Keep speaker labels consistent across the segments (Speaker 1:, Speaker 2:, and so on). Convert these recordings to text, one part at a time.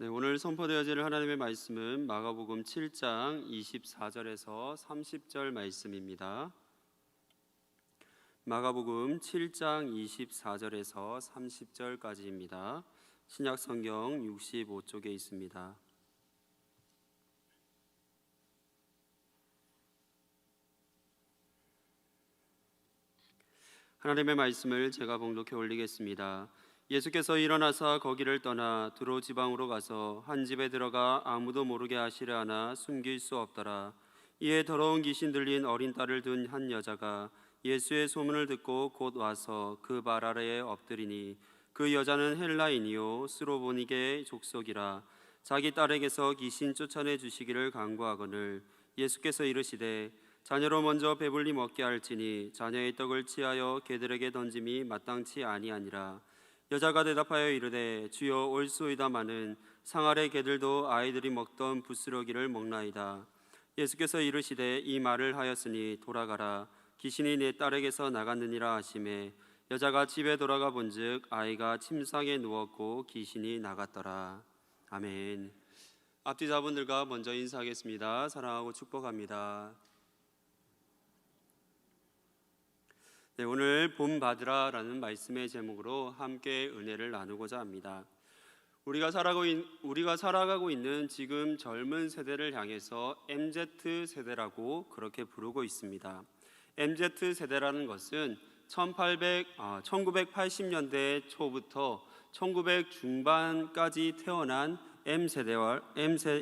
Speaker 1: 네, 오늘 선포되어질 하나님의 말씀은 마가복음 7장 24절에서 30절 말씀입니다. 마가복음 7장 24절에서 30절까지입니다. 신약성경 65쪽에 있습니다. 하나님의 말씀을 제가 봉독해 올리겠습니다. 예수께서 일어나사 거기를 떠나 두로 지방으로 가서 한 집에 들어가 아무도 모르게 하시려 하나 숨길 수 없더라. 이에 더러운 귀신 들린 어린 딸을 둔 한 여자가 예수의 소문을 듣고 곧 와서 그 발 아래에 엎드리니, 그 여자는 헬라인이요 스로보니게 족속이라. 자기 딸에게서 귀신 쫓아내 주시기를 간구하거늘 예수께서 이르시되, 자녀로 먼저 배불리 먹게 할지니 자녀의 떡을 취하여 개들에게 던짐이 마땅치 아니하니라. 여자가 대답하여 이르되, 주여 올소이다마는 상아래 개들도 아이들이 먹던 부스러기를 먹나이다. 예수께서 이르시되, 이 말을 하였으니 돌아가라, 귀신이 내 딸에게서 나갔느니라 하시매, 여자가 집에 돌아가 본즉 아이가 침상에 누웠고 귀신이 나갔더라. 아멘. 앞뒤 자분들과 먼저 인사하겠습니다. 사랑하고 축복합니다. 네, 오늘 본받으라라는 말씀의 제목으로 함께 은혜를 나누고자 합니다. 우리가 살아가고 있는 지금 젊은 세대를 향해서 MZ세대라고 그렇게 부르고 있습니다. MZ세대라는 것은 1980년대 초부터 1900 중반까지 태어난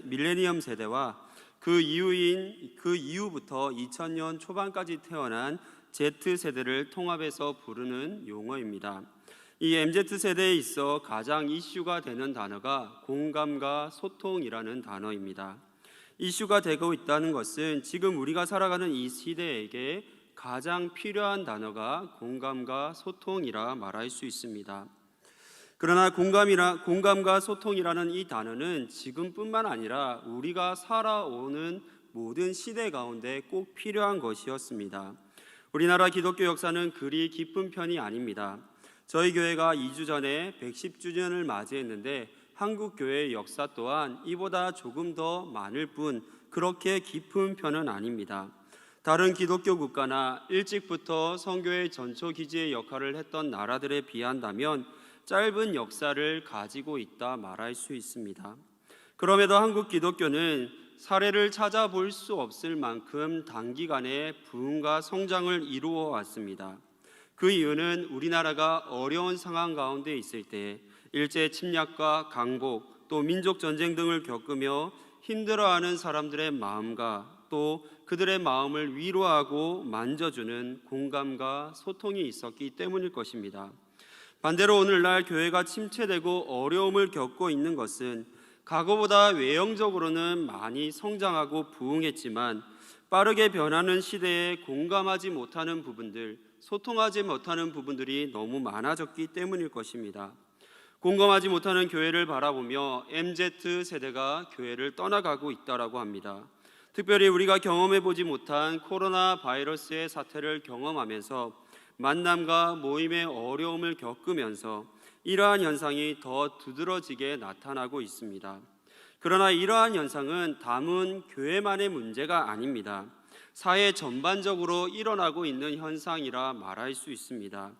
Speaker 1: 밀레니엄 세대와 그 이후부터 2000년 초반까지 태어난 Z세대를 통합해서 부르는 용어입니다. 이 MZ세대에 있어 가장 이슈가 되는 단어가 공감과 소통이라는 단어입니다. 이슈가 되고 있다는 것은 지금 우리가 살아가는 이 시대에게 가장 필요한 단어가 공감과 소통이라 말할 수 있습니다. 그러나 공감과 소통이라는 이 단어는 지금뿐만 아니라 우리가 살아오는 모든 시대 가운데 꼭 필요한 것이었습니다. 우리나라 기독교 역사는 그리 깊은 편이 아닙니다. 저희 교회가 2주 전에 110주년을 맞이했는데 한국 교회의 역사 또한 이보다 조금 더 많을 뿐 그렇게 깊은 편은 아닙니다. 다른 기독교 국가나 일찍부터 선교의 전초기지의 역할을 했던 나라들에 비한다면 짧은 역사를 가지고 있다 말할 수 있습니다. 그럼에도 한국 기독교는 사례를 찾아볼 수 없을 만큼 단기간에 부흥과 성장을 이루어 왔습니다. 그 이유는 우리나라가 어려운 상황 가운데 있을 때 일제 침략과 강복, 또 민족 전쟁 등을 겪으며 힘들어하는 사람들의 마음과 또 그들의 마음을 위로하고 만져주는 공감과 소통이 있었기 때문일 것입니다. 반대로 오늘날 교회가 침체되고 어려움을 겪고 있는 것은 과거보다 외형적으로는 많이 성장하고 부흥했지만 빠르게 변하는 시대에 공감하지 못하는 부분들, 소통하지 못하는 부분들이 너무 많아졌기 때문일 것입니다. 공감하지 못하는 교회를 바라보며 MZ세대가 교회를 떠나가고 있다고 합니다. 특별히 우리가 경험해보지 못한 코로나 바이러스의 사태를 경험하면서 만남과 모임의 어려움을 겪으면서 이러한 현상이 더 두드러지게 나타나고 있습니다. 그러나 이러한 현상은 단문 교회만의 문제가 아닙니다. 사회 전반적으로 일어나고 있는 현상이라 말할 수 있습니다.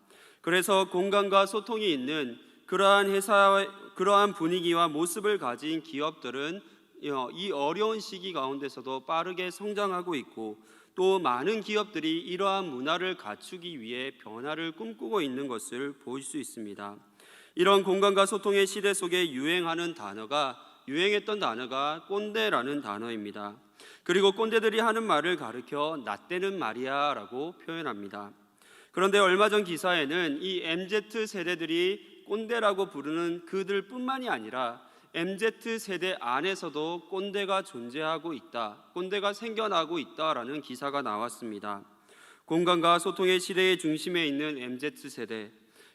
Speaker 1: 그래서 공감과 소통이 있는 그러한 분위기와 모습을 가진 기업들은 이 어려운 시기 가운데서도 빠르게 성장하고 있고, 또 많은 기업들이 이러한 문화를 갖추기 위해 변화를 꿈꾸고 있는 것을 볼 수 있습니다. 이런 공감과 소통의 시대 속에 유행했던 단어가 꼰대라는 단어입니다. 그리고 꼰대들이 하는 말을 가리켜 나 때는 말이야 라고 표현합니다. 그런데 얼마 전 기사에는 이 MZ세대들이 꼰대라고 부르는 그들뿐만이 아니라 MZ세대 안에서도 꼰대가 존재하고 있다, 꼰대가 생겨나고 있다라는 기사가 나왔습니다. 공감과 소통의 시대의 중심에 있는 MZ세대,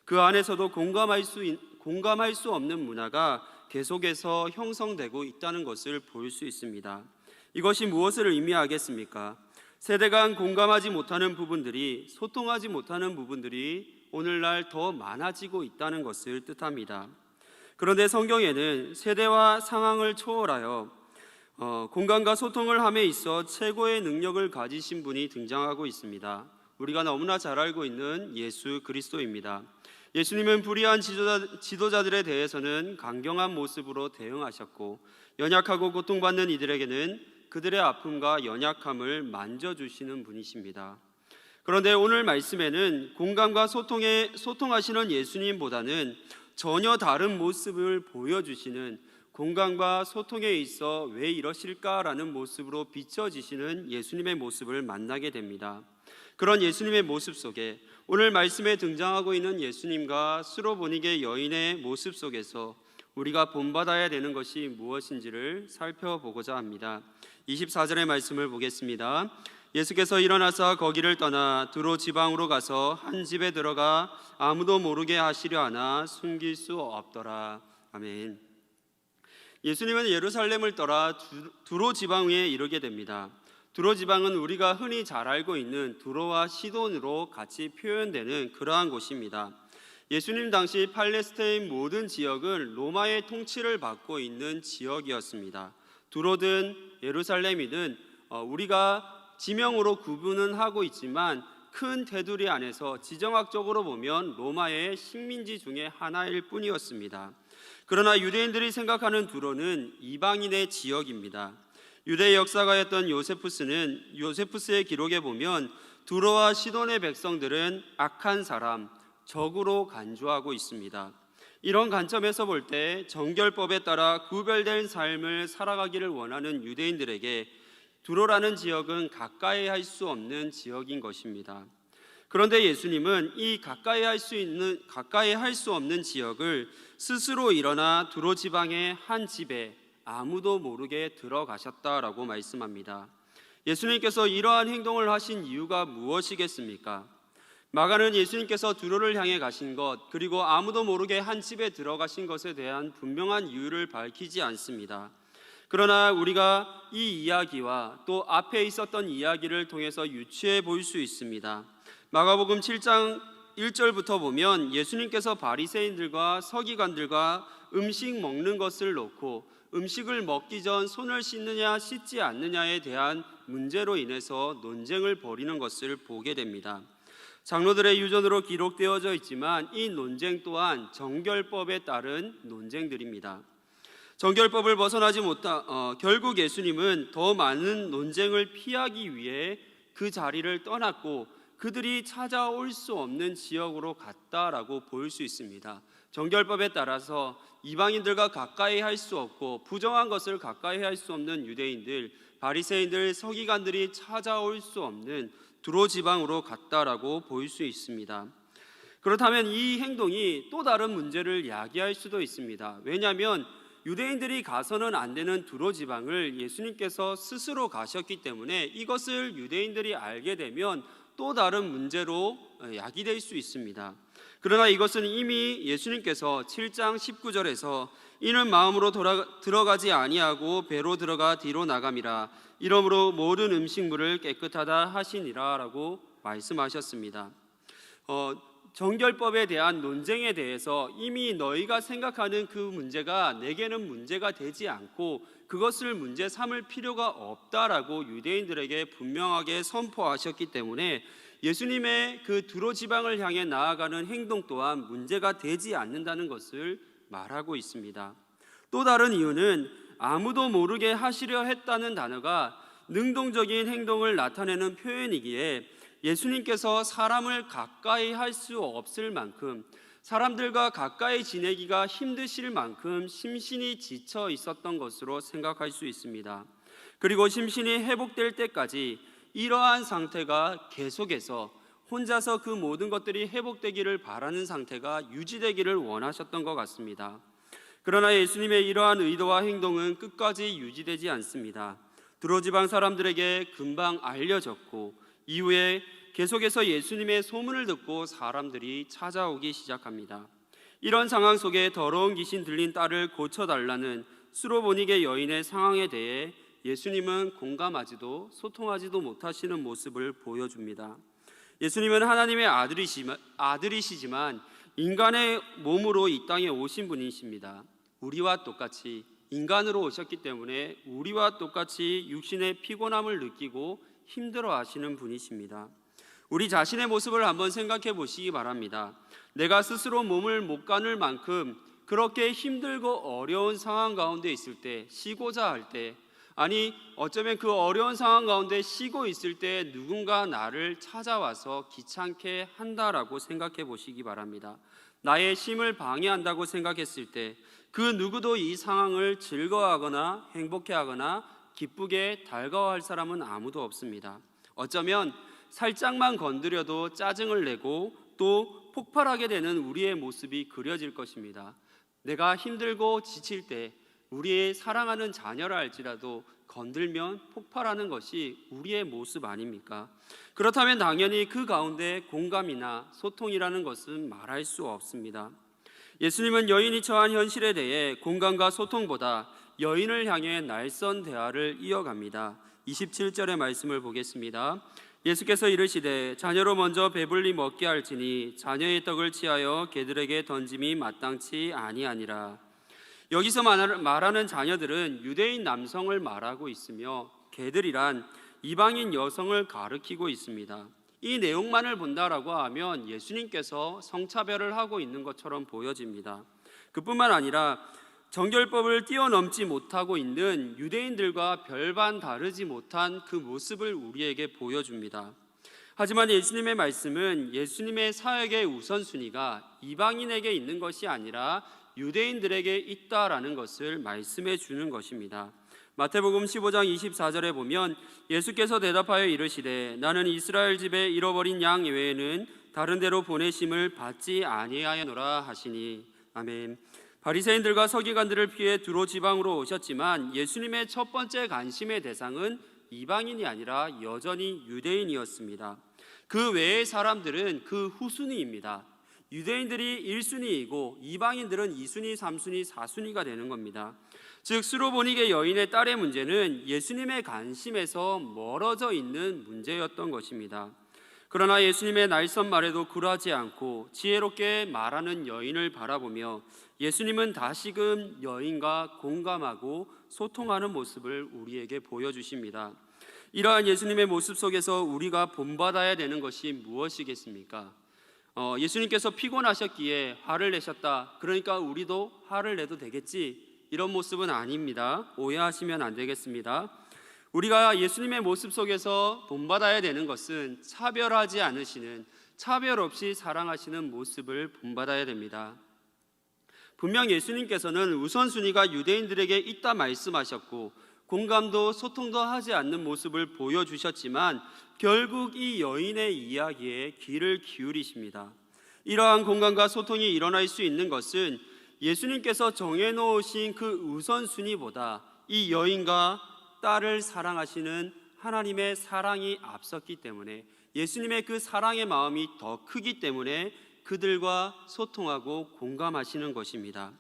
Speaker 1: 그 안에서도 공감할 수 없는 문화가 계속해서 형성되고 있다는 것을 볼 수 있습니다. 이것이 무엇을 의미하겠습니까? 세대 간 공감하지 못하는 부분들이, 소통하지 못하는 부분들이 오늘날 더 많아지고 있다는 것을 뜻합니다. 그런데 성경에는 세대와 상황을 초월하여 공간과 소통을 함에 있어 최고의 능력을 가지신 분이 등장하고 있습니다. 우리가 너무나 잘 알고 있는 예수 그리스도입니다. 예수님은 불의한 지도자들에 대해서는 강경한 모습으로 대응하셨고, 연약하고 고통받는 이들에게는 그들의 아픔과 연약함을 만져주시는 분이십니다. 그런데 오늘 말씀에는 공감과 소통하시는 예수님보다는 전혀 다른 모습을 보여주시는, 공감과 소통에 있어 왜 이러실까라는 모습으로 비춰지시는 예수님의 모습을 만나게 됩니다. 그런 예수님의 모습 속에 오늘 말씀에 등장하고 있는 예수님과 수로보니게 여인의 모습 속에서 우리가 본받아야 되는 것이 무엇인지를 살펴보고자 합니다. 24절의 말씀을 보겠습니다. 예수께서 일어나서 거기를 떠나 두로 지방으로 가서 한 집에 들어가 아무도 모르게 하시려 하나 숨길 수 없더라. 아멘. 예수님은 예루살렘을 떠나 두로 지방에 이르게 됩니다. 두로 지방은 우리가 흔히 잘 알고 있는 두로와 시돈으로 같이 표현되는 그러한 곳입니다. 예수님 당시 팔레스타인 모든 지역은 로마의 통치를 받고 있는 지역이었습니다. 두로든 예루살렘이든 우리가 지명으로 구분은 하고 있지만 큰 테두리 안에서 지정학적으로 보면 로마의 식민지 중에 하나일 뿐이었습니다. 그러나 유대인들이 생각하는 두로는 이방인의 지역입니다. 유대 역사가였던 요세푸스의 기록에 보면 두로와 시돈의 백성들은 악한 사람, 적으로 간주하고 있습니다. 이런 관점에서 볼 때 정결법에 따라 구별된 삶을 살아가기를 원하는 유대인들에게 두로라는 지역은 가까이 할 수 없는 지역인 것입니다. 그런데 예수님은 이 가까이 할 수 없는 지역을 스스로 일어나 두로 지방의 한 집에 아무도 모르게 들어가셨다라고 말씀합니다. 예수님께서 이러한 행동을 하신 이유가 무엇이겠습니까? 마가는 예수님께서 두로를 향해 가신 것, 그리고 아무도 모르게 한 집에 들어가신 것에 대한 분명한 이유를 밝히지 않습니다. 그러나 우리가 이 이야기와 또 앞에 있었던 이야기를 통해서 유추해 볼 수 있습니다. 마가복음 7장 1절부터 보면 예수님께서 바리새인들과 서기관들과 음식 먹는 것을 놓고 음식을 먹기 전 손을 씻느냐 씻지 않느냐에 대한 문제로 인해서 논쟁을 벌이는 것을 보게 됩니다. 장로들의 유전으로 기록되어져 있지만 이 논쟁 또한 정결법에 따른 논쟁들입니다. 정결법을 벗어나지 결국 예수님은 더 많은 논쟁을 피하기 위해 그 자리를 떠났고 그들이 찾아올 수 없는 지역으로 갔다라고 볼 수 있습니다. 정결법에 따라서 이방인들과 가까이 할 수 없고 부정한 것을 가까이 할 수 없는 유대인들, 바리새인들, 서기관들이 찾아올 수 없는 두로 지방으로 갔다라고 볼 수 있습니다. 그렇다면 이 행동이 또 다른 문제를 야기할 수도 있습니다. 왜냐하면 유대인들이 가서는 안 되는 두로 지방을 예수님께서 스스로 가셨기 때문에 이것을 유대인들이 알게 되면 또 다른 문제로 야기될 수 있습니다. 그러나 이것은 이미 예수님께서 7장 19절에서 이는 마음으로 들어가지 아니하고 배로 들어가 뒤로 나감이라 이러므로 모든 음식물을 깨끗하다 하시니라 라고 말씀하셨습니다. 정결법에 대한 논쟁에 대해서 이미 너희가 생각하는 그 문제가 내게는 문제가 되지 않고 그것을 문제 삼을 필요가 없다라고 유대인들에게 분명하게 선포하셨기 때문에 예수님의 그 두로 지방을 향해 나아가는 행동 또한 문제가 되지 않는다는 것을 말하고 있습니다. 또 다른 이유는 아무도 모르게 하시려 했다는 단어가 능동적인 행동을 나타내는 표현이기에 예수님께서 사람을 가까이 할 수 없을 만큼 사람들과 가까이 지내기가 힘드실 만큼 심신이 지쳐 있었던 것으로 생각할 수 있습니다. 그리고 심신이 회복될 때까지 이러한 상태가 계속해서 혼자서 그 모든 것들이 회복되기를 바라는 상태가 유지되기를 원하셨던 것 같습니다. 그러나 예수님의 이러한 의도와 행동은 끝까지 유지되지 않습니다. 두로 지방 사람들에게 금방 알려졌고 이후에 계속해서 예수님의 소문을 듣고 사람들이 찾아오기 시작합니다. 이런 상황 속에 더러운 귀신 들린 딸을 고쳐달라는 수로보니게 여인의 상황에 대해 예수님은 공감하지도 소통하지도 못하시는 모습을 보여줍니다. 예수님은 하나님의 아들이시지만 인간의 몸으로 이 땅에 오신 분이십니다. 우리와 똑같이 인간으로 오셨기 때문에 우리와 똑같이 육신의 피곤함을 느끼고 힘들어 하시는 분이십니다. 우리 자신의 모습을 한번 생각해 보시기 바랍니다. 내가 스스로 몸을 못 가눌 만큼 그렇게 힘들고 어려운 상황 가운데 있을 때, 쉬고자 할 때, 아니 어쩌면 그 어려운 상황 가운데 쉬고 있을 때 누군가 나를 찾아와서 귀찮게 한다라고 생각해 보시기 바랍니다. 나의 쉼을 방해한다고 생각했을 때 그 누구도 이 상황을 즐거워하거나 행복해하거나 기쁘게 달가워할 사람은 아무도 없습니다. 어쩌면 살짝만 건드려도 짜증을 내고 또 폭발하게 되는 우리의 모습이 그려질 것입니다. 내가 힘들고 지칠 때 우리의 사랑하는 자녀라 할지라도 건들면 폭발하는 것이 우리의 모습 아닙니까? 그렇다면 당연히 그 가운데 공감이나 소통이라는 것은 말할 수 없습니다. 예수님은 여인이 처한 현실에 대해 공감과 소통보다 여인을 향해 날선 대화를 이어갑니다. 27절의 말씀을 보겠습니다. 예수께서 이르시되 자녀로 먼저 배불리 먹게 할지니 자녀의 떡을 취하여 개들에게 던짐이 마땅치 아니하니라. 여기서 말하는 자녀들은 유대인 남성을 말하고 있으며 개들이란 이방인 여성을 가리키고 있습니다. 이 내용만을 본다라고 하면 예수님께서 성차별을 하고 있는 것처럼 보여집니다. 그뿐만 아니라 정결법을 뛰어넘지 못하고 있는 유대인들과 별반 다르지 못한 그 모습을 우리에게 보여줍니다. 하지만 예수님의 말씀은 예수님의 사역의 우선순위가 이방인에게 있는 것이 아니라 유대인들에게 있다라는 것을 말씀해 주는 것입니다. 마태복음 15장 24절에 보면 예수께서 대답하여 이르시되 나는 이스라엘 집에 잃어버린 양 외에는 다른 데로 보내심을 받지 아니하였노라 하시니. 아멘. 바리새인들과 서기관들을 피해 두로 지방으로 오셨지만 예수님의 첫 번째 관심의 대상은 이방인이 아니라 여전히 유대인이었습니다. 그 외의 사람들은 그 후순위입니다. 유대인들이 1순위이고 이방인들은 2순위, 3순위, 4순위가 되는 겁니다. 즉 수로보니게 여인의 딸의 문제는 예수님의 관심에서 멀어져 있는 문제였던 것입니다. 그러나 예수님의 날선 말에도 굴하지 않고 지혜롭게 말하는 여인을 바라보며 예수님은 다시금 여인과 공감하고 소통하는 모습을 우리에게 보여주십니다. 이러한 예수님의 모습 속에서 우리가 본받아야 되는 것이 무엇이겠습니까? 예수님께서 피곤하셨기에 화를 내셨다. 그러니까 우리도 화를 내도 되겠지. 이런 모습은 아닙니다. 오해하시면 안 되겠습니다. 우리가 예수님의 모습 속에서 본받아야 되는 것은 차별하지 않으시는, 차별 없이 사랑하시는 모습을 본받아야 됩니다. 분명 예수님께서는 우선순위가 유대인들에게 있다 말씀하셨고 공감도 소통도 하지 않는 모습을 보여주셨지만 결국 이 여인의 이야기에 귀를 기울이십니다. 이러한 공감과 소통이 일어날 수 있는 것은 예수님께서 정해놓으신 그 우선순위보다 이 여인과 딸을 사랑하시는 하나님의 사랑이 앞섰기 때문에, 예수님의 그 사랑의 마음이 더 크기 때문에 그들과 소통하고 공감하시는 것입니다.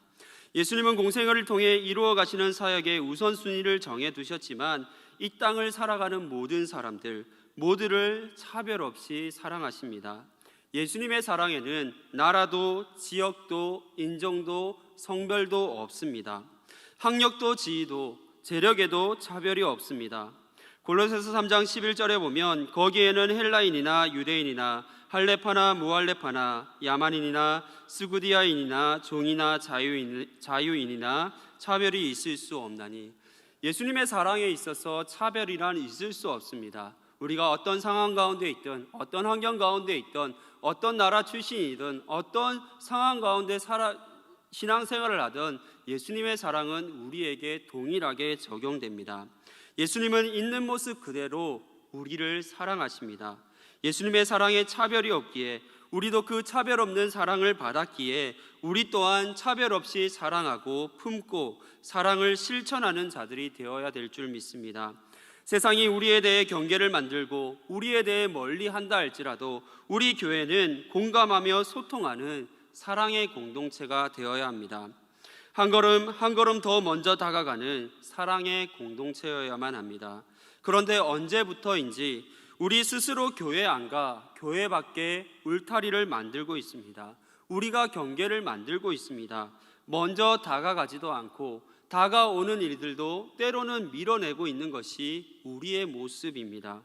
Speaker 1: 예수님은 공생애를 통해 이루어 가시는 사역의 우선순위를 정해두셨지만 이 땅을 살아가는 모든 사람들 모두를 차별 없이 사랑하십니다. 예수님의 사랑에는 나라도 지역도 인종도 성별도 없습니다. 학력도 지위도 재력에도 차별이 없습니다. 골로새서 3장 11절에 보면 거기에는 헬라인이나 유대인이나 할레파나 무할레파나 야만인이나 스구디아인이나 종이나 자유인이나 차별이 있을 수 없나니. 예수님의 사랑에 있어서 차별이란 있을 수 없습니다. 우리가 어떤 상황 가운데 있든 어떤 환경 가운데 있든 어떤 나라 출신이든 어떤 상황 가운데 신앙생활을 하든 예수님의 사랑은 우리에게 동일하게 적용됩니다. 예수님은 있는 모습 그대로 우리를 사랑하십니다. 예수님의 사랑에 차별이 없기에 우리도 그 차별 없는 사랑을 받았기에 우리 또한 차별 없이 사랑하고 품고 사랑을 실천하는 자들이 되어야 될 줄 믿습니다. 세상이 우리에 대해 경계를 만들고 우리에 대해 멀리 한다 할지라도 우리 교회는 공감하며 소통하는 사랑의 공동체가 되어야 합니다. 한 걸음 한 걸음 더 먼저 다가가는 사랑의 공동체여야만 합니다. 그런데 언제부터인지 우리 스스로 교회 안가 교회 밖에 울타리를 만들고 있습니다. 우리가 경계를 만들고 있습니다. 먼저 다가가지도 않고 다가오는 일들도 때로는 밀어내고 있는 것이 우리의 모습입니다.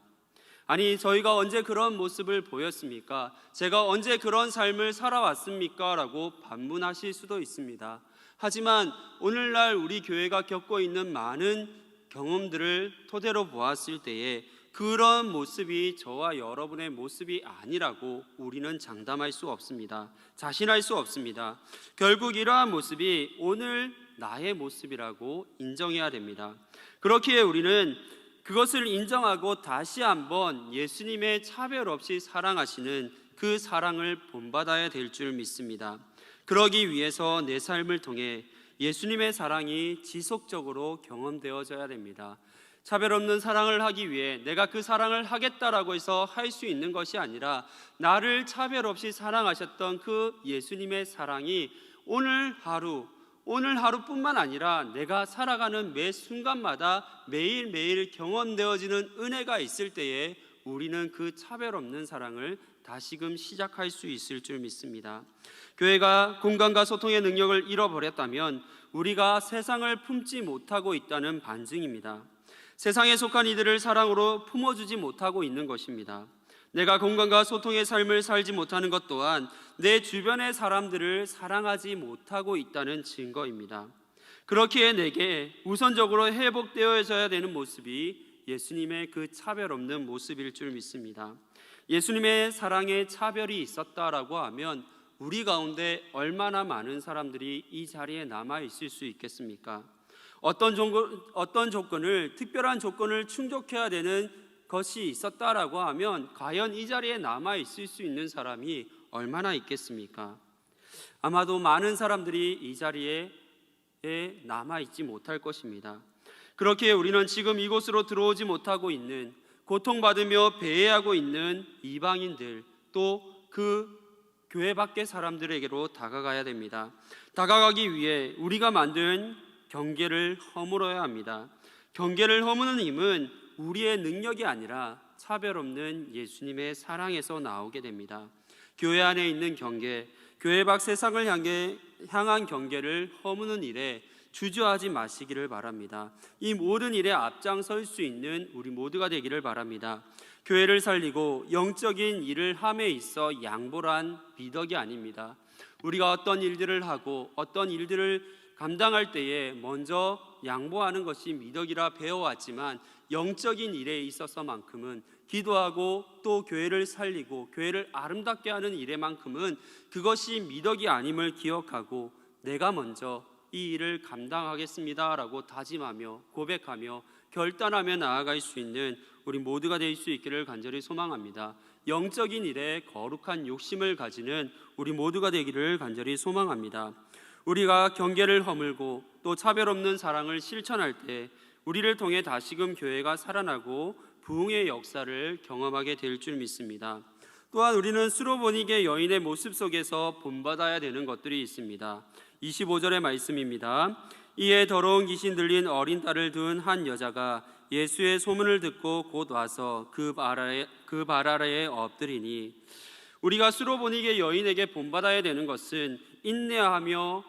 Speaker 1: 아니, 저희가 언제 그런 모습을 보였습니까? 제가 언제 그런 삶을 살아왔습니까? 라고 반문하실 수도 있습니다. 하지만 오늘날 우리 교회가 겪고 있는 많은 경험들을 토대로 보았을 때에 그런 모습이 저와 여러분의 모습이 아니라고 우리는 장담할 수 없습니다. 자신할 수 없습니다. 결국 이러한 모습이 오늘 나의 모습이라고 인정해야 됩니다. 그렇기에 우리는 그것을 인정하고 다시 한번 예수님의 차별 없이 사랑하시는 그 사랑을 본받아야 될 줄 믿습니다. 그러기 위해서 내 삶을 통해 예수님의 사랑이 지속적으로 경험되어져야 됩니다. 차별 없는 사랑을 하기 위해 내가 그 사랑을 하겠다라고 해서 할 수 있는 것이 아니라 나를 차별 없이 사랑하셨던 그 예수님의 사랑이 오늘 하루뿐만 아니라 내가 살아가는 매 순간마다 매일매일 경험되어지는 은혜가 있을 때에 우리는 그 차별 없는 사랑을 다시금 시작할 수 있을 줄 믿습니다. 교회가 공간과 소통의 능력을 잃어버렸다면 우리가 세상을 품지 못하고 있다는 반증입니다. 세상에 속한 이들을 사랑으로 품어주지 못하고 있는 것입니다. 내가 공간과 소통의 삶을 살지 못하는 것 또한 내 주변의 사람들을 사랑하지 못하고 있다는 증거입니다. 그렇기에 내게 우선적으로 회복되어져야 되는 모습이 예수님의 그 차별 없는 모습일 줄 믿습니다. 예수님의 사랑에 차별이 있었다라고 하면 우리 가운데 얼마나 많은 사람들이 이 자리에 남아 있을 수 있겠습니까? 어떤 조건을, 특별한 조건을 충족해야 되는 것이 있었다라고 하면 과연 이 자리에 남아 있을 수 있는 사람이 얼마나 있겠습니까? 아마도 많은 사람들이 이 자리에 남아 있지 못할 것입니다. 그렇기에 우리는 지금 이곳으로 들어오지 못하고 있는, 고통받으며 배회하고 있는 이방인들, 또 그 교회 밖의 사람들에게로 다가가야 됩니다. 다가가기 위해 우리가 만든 경계를 허물어야 합니다. 경계를 허무는 힘은 우리의 능력이 아니라 차별 없는 예수님의 사랑에서 나오게 됩니다. 교회 안에 있는 경계, 교회 밖 세상을 향한 경계를 허무는 일에 주저하지 마시기를 바랍니다. 이 모든 일에 앞장설 수 있는 우리 모두가 되기를 바랍니다. 교회를 살리고 영적인 일을 함에 있어 양보란 미덕이 아닙니다. 우리가 어떤 일들을 하고 어떤 일들을 감당할 때에 먼저 양보하는 것이 미덕이라 배워왔지만 영적인 일에 있어서만큼은, 기도하고 또 교회를 살리고 교회를 아름답게 하는 일에만큼은 그것이 미덕이 아님을 기억하고 내가 먼저 이 일을 감당하겠습니다라고 다짐하며 고백하며 결단하며 나아갈 수 있는 우리 모두가 될 수 있기를 간절히 소망합니다. 영적인 일에 거룩한 욕심을 가지는 우리 모두가 되기를 간절히 소망합니다. 우리가 경계를 허물고 또 차별 없는 사랑을 실천할 때 우리를 통해 다시금 교회가 살아나고 부흥의 역사를 경험하게 될 줄 믿습니다. 또한 우리는 수로보니게 여인의 모습 속에서 본받아야 되는 것들이 있습니다. 25절의 말씀입니다. 이에 더러운 귀신 들린 어린 딸을 둔 한 여자가 예수의 소문을 듣고 곧 와서 그 발 아래에 엎드리니, 우리가 수로보니게 여인에게 본받아야 되는 것은 인내하는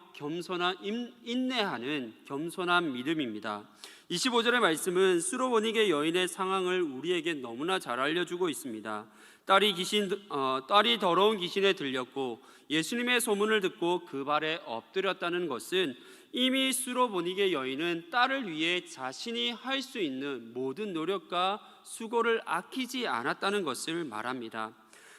Speaker 1: 겸손한 믿음입니다. 25절의 말씀은 수로보니게 여인의 상황을 우리에게 너무나 잘 알려주고 있습니다. 딸이 더러운 귀신에 들렸고 예수님의 소문을 듣고 그 발에 엎드렸다는 것은 이미 수로보니게 여인은 딸을 위해 자신이 할 수 있는 모든 노력과 수고를 아끼지 않았다는 것을 말합니다.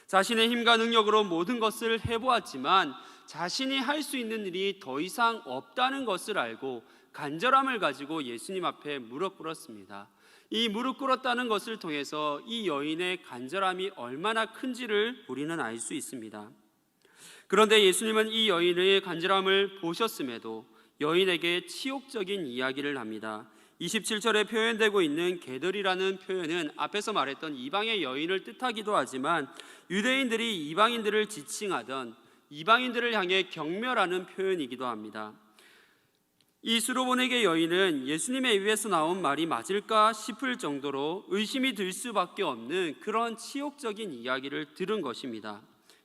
Speaker 1: 자신의 힘과 능력으로 모든 것을 해보았지만 자신이 할 수 있는 일이 더 이상 없다는 것을 알고 간절함을 가지고 예수님 앞에 무릎 꿇었습니다. 이 무릎 꿇었다는 것을 통해서 이 여인의 간절함이 얼마나 큰지를 우리는 알 수 있습니다. 그런데 예수님은 이 여인의 간절함을 보셨음에도 여인에게 치욕적인 이야기를 합니다. 27절에 표현되고 있는 게들이라는 표현은 앞에서 말했던 이방의 여인을 뜻하기도 하지만 유대인들이 이방인들을 지칭하던 이방인들을 향해 경멸하는 표현이기도 합니다. 이 수로보니게 여인은 예수님의 입에서 나온 말이 맞을까 싶을 정도로 의심이 들 수밖에 없는 그런 치욕적인 이야기를 들은 것입니다.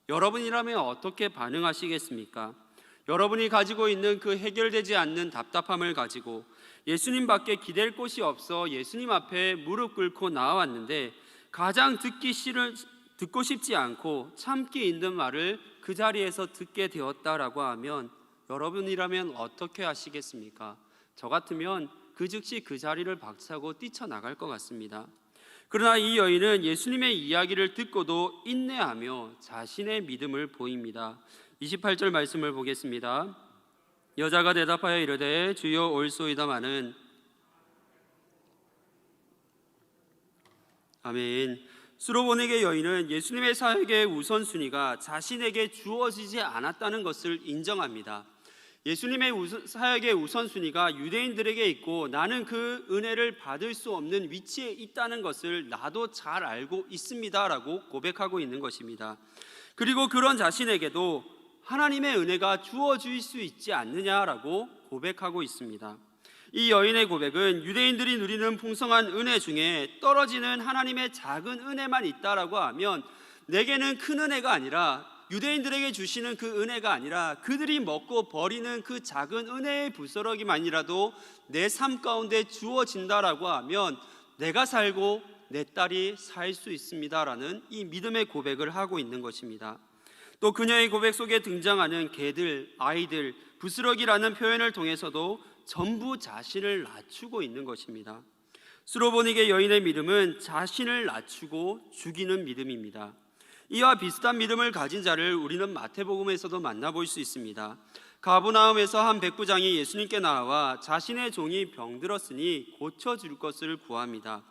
Speaker 1: 여러분이라면 어떻게 반응하시겠습니까? 여러분이 가지고 있는 그 해결되지 않는 답답함을 가지고 예수님밖에 기댈 곳이 없어 예수님 앞에 무릎 꿇고 나아왔는데 가장 듣고 싶지 않고 참기 힘든 말을 그 자리에서 듣게 되었다라고 하면 여러분이라면 어떻게 하시겠습니까? 저 같으면 그 즉시 그 자리를 박차고 뛰쳐나갈 것 같습니다. 그러나 이 여인은 예수님의 이야기를 듣고도 인내하며 자신의 믿음을 보입니다. 28절 말씀을 보겠습니다. 여자가 대답하여 이르되 주여 올소이다마는 아멘. 수로보니게 여인은 예수님의 사역의 우선순위가 자신에게 주어지지 않았다는 것을 인정합니다. 예수님의 사역의 우선순위가 유대인들에게 있고 나는 그 은혜를 받을 수 없는 위치에 있다는 것을 나도 잘 알고 있습니다라고 고백하고 있는 것입니다. 그리고 그런 자신에게도 하나님의 은혜가 주어질 수 있지 않느냐라고 고백하고 있습니다. 이 여인의 고백은 유대인들이 누리는 풍성한 은혜 중에 떨어지는 하나님의 작은 은혜만 있다라고 하면 내게는 큰 은혜가 아니라 유대인들에게 주시는 그 은혜가 아니라 그들이 먹고 버리는 그 작은 은혜의 부스러기만이라도 내 삶 가운데 주어진다라고 하면 내가 살고 내 딸이 살 수 있습니다라는 이 믿음의 고백을 하고 있는 것입니다. 또 그녀의 고백 속에 등장하는 개들, 아이들, 부스러기라는 표현을 통해서도 전부 자신을 낮추고 있는 것입니다. 수로보니게 여인의 믿음은 자신을 낮추고 죽이는 믿음입니다. 이와 비슷한 믿음을 가진 자를 우리는 마태복음에서도 만나볼 수 있습니다. 가버나움에서 한 백부장이 예수님께 나와 자신의 종이 병들었으니 고쳐줄 것을 구합니다.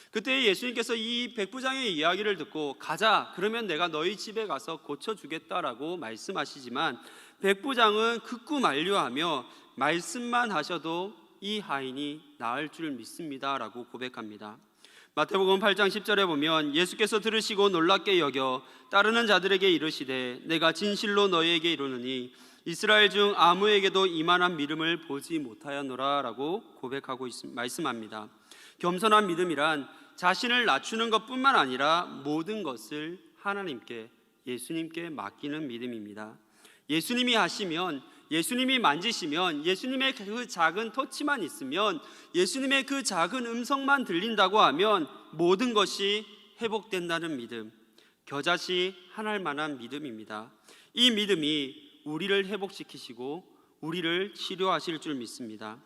Speaker 1: 그때 예수님께서 이 백부장의 이야기를 듣고 가자, 그러면 내가 너희 집에 가서 고쳐주겠다라고 말씀하시지만 백부장은 극구 만류하며 말씀만 하셔도 이 하인이 나을 줄 믿습니다 라고 고백합니다. 마태복음 8장 10절에 보면 예수께서 들으시고 놀랍게 여겨 따르는 자들에게 이르시되 내가 진실로 너희에게 이르노니 이스라엘 중 아무에게도 이만한 믿음을 보지 못하였노라 라고 고백하고 말씀합니다. 겸손한 믿음이란 자신을 낮추는 것뿐만 아니라 모든 것을 하나님께, 예수님께 맡기는 믿음입니다. 예수님이 하시면, 예수님이 만지시면, 예수님의 그 작은 터치만 있으면, 예수님의 그 작은 음성만 들린다고 하면 모든 것이 회복된다는 믿음, 겨자씨 하나할 만한 믿음입니다. 이 믿음이 우리를 회복시키시고 우리를 치료하실 줄 믿습니다.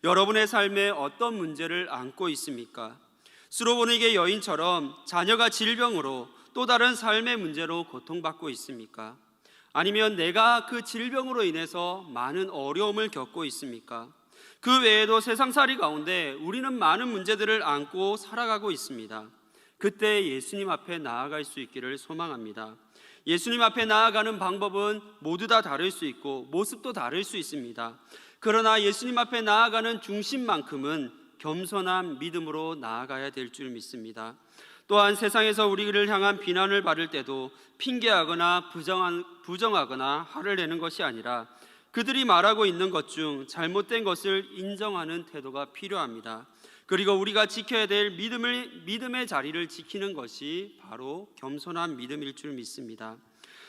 Speaker 1: 여러분의 삶에 어떤 문제를 안고 있습니까? 수로보니게 여인처럼 자녀가 질병으로 또 다른 삶의 문제로 고통받고 있습니까? 아니면 내가 그 질병으로 인해서 많은 어려움을 겪고 있습니까? 그 외에도 세상살이 가운데 우리는 많은 문제들을 안고 살아가고 있습니다. 그때 예수님 앞에 나아갈 수 있기를 소망합니다. 예수님 앞에 나아가는 방법은 모두 다 다를 수 있고 모습도 다를 수 있습니다. 그러나 예수님 앞에 나아가는 중심만큼은 겸손한 믿음으로 나아가야 될 줄 믿습니다. 또한 세상에서 우리를 향한 비난을 받을 때도 핑계하거나 부정하거나 화를 내는 것이 아니라 그들이 말하고 있는 것 중 잘못된 것을 인정하는 태도가 필요합니다. 그리고 우리가 지켜야 될 믿음의 자리를 지키는 것이 바로 겸손한 믿음일 줄 믿습니다.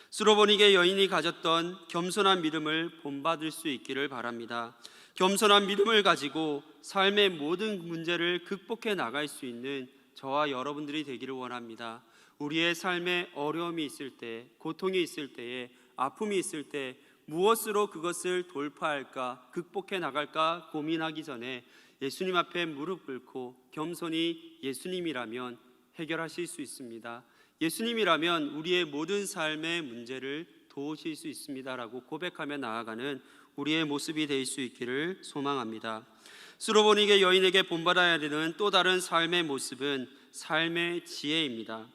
Speaker 1: 수로보니게 여인이 가졌던 겸손한 믿음을 본받을 수 있기를 바랍니다. 겸손한 믿음을 가지고 삶의 모든 문제를 극복해 나갈 수 있는 저와 여러분들이 되기를 원합니다. 우리의 삶에 어려움이 있을 때, 고통이 있을 때에, 아픔이 있을 때 무엇으로 그것을 돌파할까, 극복해 나갈까 고민하기 전에 예수님 앞에 무릎 꿇고 겸손히 예수님이라면 해결하실 수 있습니다. 예수님이라면 우리의 모든 삶의 문제를 도우실 수 있습니다라고 고백하며 나아가는 우리의 모습이 될 수 있기를 소망합니다. 수로보니게 여인에게 본받아야 되는 또 다른 삶의 모습은 삶의 지혜입니다.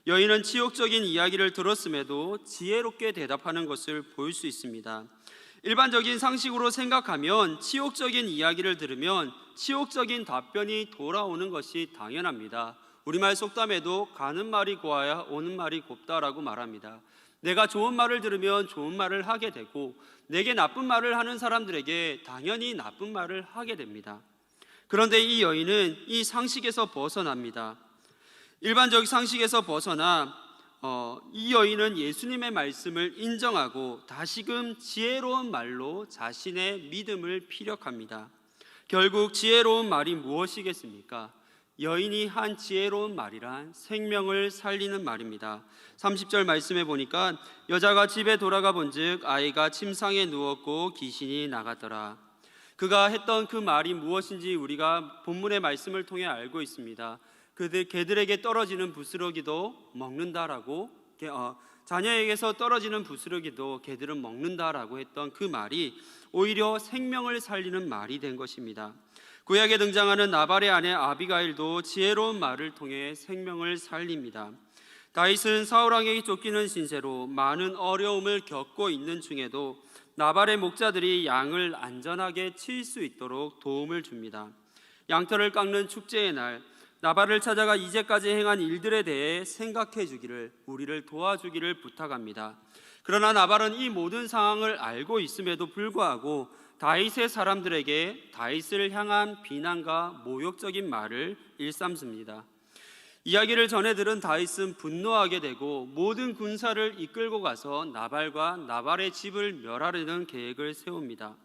Speaker 1: 여인은 치욕적인 이야기를 들었음에도 지혜롭게 대답하는 것을 볼 수 있습니다. 일반적인 상식으로 생각하면 치욕적인 이야기를 들으면 치욕적인 답변이 돌아오는 것이 당연합니다. 우리말 속담에도 가는 말이 고와야 오는 말이 곱다라고 말합니다. 내가 좋은 말을 들으면 좋은 말을 하게 되고 내게 나쁜 말을 하는 사람들에게 당연히 나쁜 말을 하게 됩니다. 그런데 이 여인은 이 상식에서 벗어납니다. 일반적 상식에서 벗어나 이 여인은 예수님의 말씀을 인정하고 다시금 지혜로운 말로 자신의 믿음을 피력합니다. 결국 지혜로운 말이 무엇이겠습니까? 여인이 한 지혜로운 말이란 생명을 살리는 말입니다. 30절 말씀에 보니까 여자가 집에 돌아가 본즉 아이가 침상에 누웠고 귀신이 나갔더라. 그가 했던 그 말이 무엇인지 우리가 본문의 말씀을 통해 알고 있습니다. 개들에게 떨어지는 부스러기도 먹는다라고, 자녀에게서 떨어지는 부스러기도 개들은 먹는다라고 했던 그 말이 오히려 생명을 살리는 말이 된 것입니다. 구약에 등장하는 나발의 아내 아비가일도 지혜로운 말을 통해 생명을 살립니다. 다윗은 사울왕에게 쫓기는 신세로 많은 어려움을 겪고 있는 중에도 나발의 목자들이 양을 안전하게 칠 수 있도록 도움을 줍니다. 양털을 깎는 축제의 날 나발을 찾아가 이제까지 행한 일들에 대해 생각해 주기를, 우리를 도와주기를 부탁합니다. 그러나 나발은 이 모든 상황을 알고 있음에도 불구하고 다윗의 사람들에게 다윗을 향한 비난과 모욕적인 말을 일삼습니다. 이야기를 전해 들은 다윗은 분노하게 되고 모든 군사를 이끌고 가서 나발과 나발의 집을 멸하려는 계획을 세웁니다.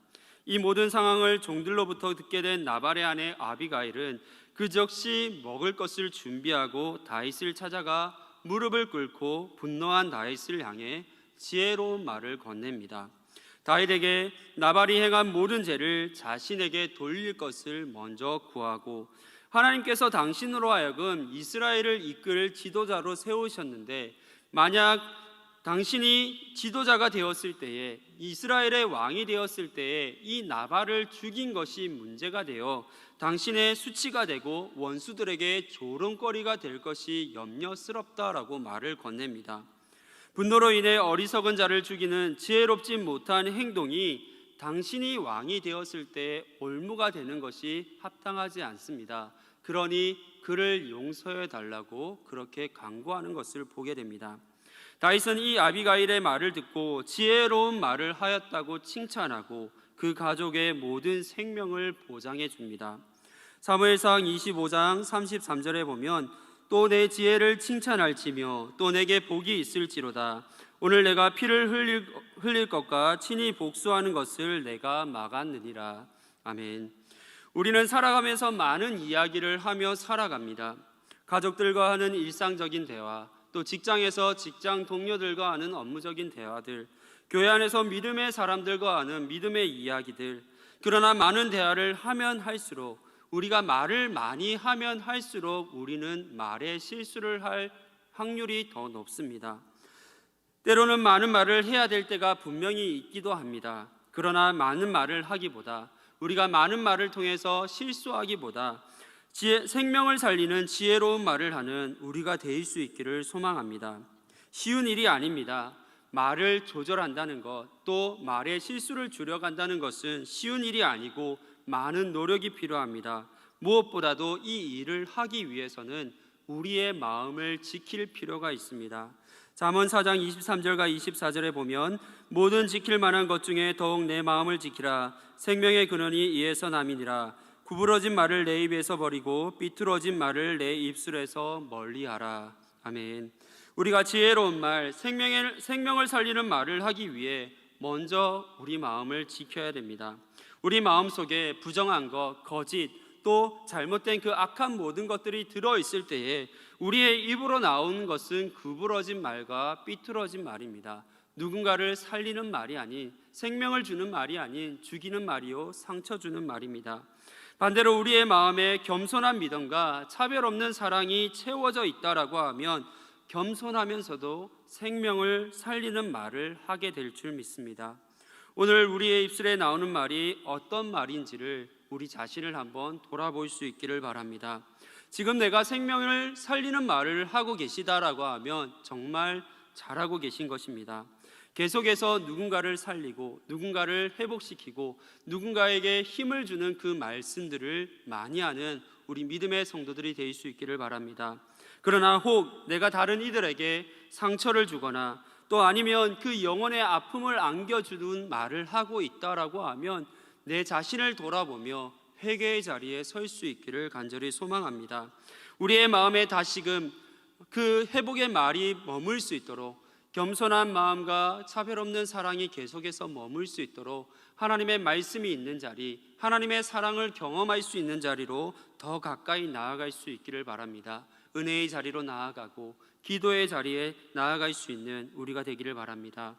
Speaker 1: 이 모든 상황을 종들로부터 듣게 된 나발의 아내 아비가일은 그 즉시 먹을 것을 준비하고 다윗을 찾아가 무릎을 꿇고 분노한 다윗을 향해 지혜로운 말을 건넵니다. 다윗에게 나발이 행한 모든 죄를 자신에게 돌릴 것을 먼저 구하고, 하나님께서 당신으로 하여금 이스라엘을 이끌 지도자로 세우셨는데 만약 당신이 지도자가 되었을 때에, 이스라엘의 왕이 되었을 때에 이 나발을 죽인 것이 문제가 되어 당신의 수치가 되고 원수들에게 조롱거리가 될 것이 염려스럽다라고 말을 건넵니다. 분노로 인해 어리석은 자를 죽이는 지혜롭지 못한 행동이 당신이 왕이 되었을 때 올무가 되는 것이 합당하지 않습니다. 그러니 그를 용서해 달라고 그렇게 강구하는 것을 보게 됩니다. 다윗은 이 아비가일의 말을 듣고 지혜로운 말을 하였다고 칭찬하고 그 가족의 모든 생명을 보장해 줍니다. 사무엘상 25장 33절에 보면 또 내 지혜를 칭찬할지며 또 내게 복이 있을지로다. 오늘 내가 피를 흘릴 것과 친히 복수하는 것을 내가 막았느니라. 아멘. 우리는 살아가면서 많은 이야기를 하며 살아갑니다. 가족들과 하는 일상적인 대화, 또 직장에서 직장 동료들과 하는 업무적인 대화들, 교회 안에서 믿음의 사람들과 하는 믿음의 이야기들. 그러나 많은 대화를 하면 할수록, 우리가 말을 많이 하면 할수록 우리는 말에 실수를 할 확률이 더 높습니다. 때로는 많은 말을 해야 될 때가 분명히 있기도 합니다. 그러나 많은 말을 하기보다, 우리가 많은 말을 통해서 실수하기보다 생명을 살리는 지혜로운 말을 하는 우리가 될 수 있기를 소망합니다. 쉬운 일이 아닙니다. 말을 조절한다는 것, 또 말의 실수를 줄여간다는 것은 쉬운 일이 아니고 많은 노력이 필요합니다. 무엇보다도 이 일을 하기 위해서는 우리의 마음을 지킬 필요가 있습니다. 잠언 4장 23절과 24절에 보면 모든 지킬 만한 것 중에 더욱 내 마음을 지키라. 생명의 근원이 이에서 남이니라. 구부러진 말을 내 입에서 버리고 삐뚤어진 말을 내 입술에서 멀리하라. 아멘. 우리가 지혜로운 말, 생명을 살리는 말을 하기 위해 먼저 우리 마음을 지켜야 됩니다. 우리 마음속에 부정한 것, 거짓, 또 잘못된 그 악한 모든 것들이 들어있을 때에 우리의 입으로 나오는 것은 구부러진 말과 삐뚤어진 말입니다. 누군가를 살리는 말이 아닌, 생명을 주는 말이 아닌 죽이는 말이요 상처 주는 말입니다. 반대로 우리의 마음에 겸손한 믿음과 차별 없는 사랑이 채워져 있다라고 하면 겸손하면서도 생명을 살리는 말을 하게 될 줄 믿습니다. 오늘 우리의 입술에 나오는 말이 어떤 말인지를 우리 자신을 한번 돌아볼 수 있기를 바랍니다. 지금 내가 생명을 살리는 말을 하고 계시다라고 하면 정말 잘하고 계신 것입니다. 계속해서 누군가를 살리고 누군가를 회복시키고 누군가에게 힘을 주는 그 말씀들을 많이 하는 우리 믿음의 성도들이 될 수 있기를 바랍니다. 그러나 혹 내가 다른 이들에게 상처를 주거나 또 아니면 그 영혼의 아픔을 안겨주는 말을 하고 있다라고 하면 내 자신을 돌아보며 회개의 자리에 설 수 있기를 간절히 소망합니다. 우리의 마음에 다시금 그 회복의 말이 머물 수 있도록, 겸손한 마음과 차별 없는 사랑이 계속해서 머물 수 있도록 하나님의 말씀이 있는 자리, 하나님의 사랑을 경험할 수 있는 자리로 더 가까이 나아갈 수 있기를 바랍니다. 은혜의 자리로 나아가고 기도의 자리에 나아갈 수 있는 우리가 되기를 바랍니다.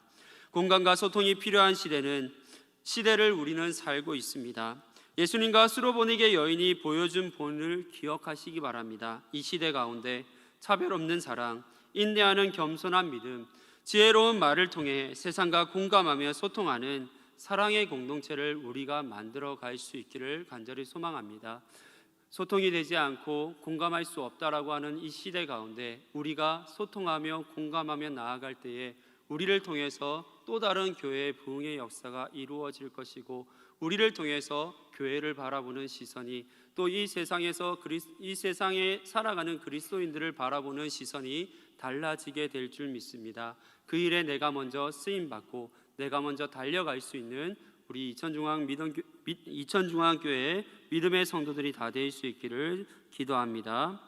Speaker 1: 공감과 소통이 필요한 시대를 우리는 살고 있습니다. 예수님과 수로보니게 여인이 보여준 본을 기억하시기 바랍니다. 이 시대 가운데 차별 없는 사랑, 인내하는 겸손한 믿음, 지혜로운 말을 통해 세상과 공감하며 소통하는 사랑의 공동체를 우리가 만들어 갈 수 있기를 간절히 소망합니다. 소통이 되지 않고 공감할 수 없다라고 하는 이 시대 가운데 우리가 소통하며 공감하며 나아갈 때에 우리를 통해서 또 다른 교회의 부흥의 역사가 이루어질 것이고, 우리를 통해서 교회를 바라보는 시선이, 또 이 세상에 살아가는 그리스도인들을 바라보는 시선이 달라지게 될 줄 믿습니다. 그 일에 내가 먼저 쓰임받고 내가 먼저 달려갈 수 있는 우리 이천중앙교회 믿음의 성도들이 다 될 수 있기를 기도합니다.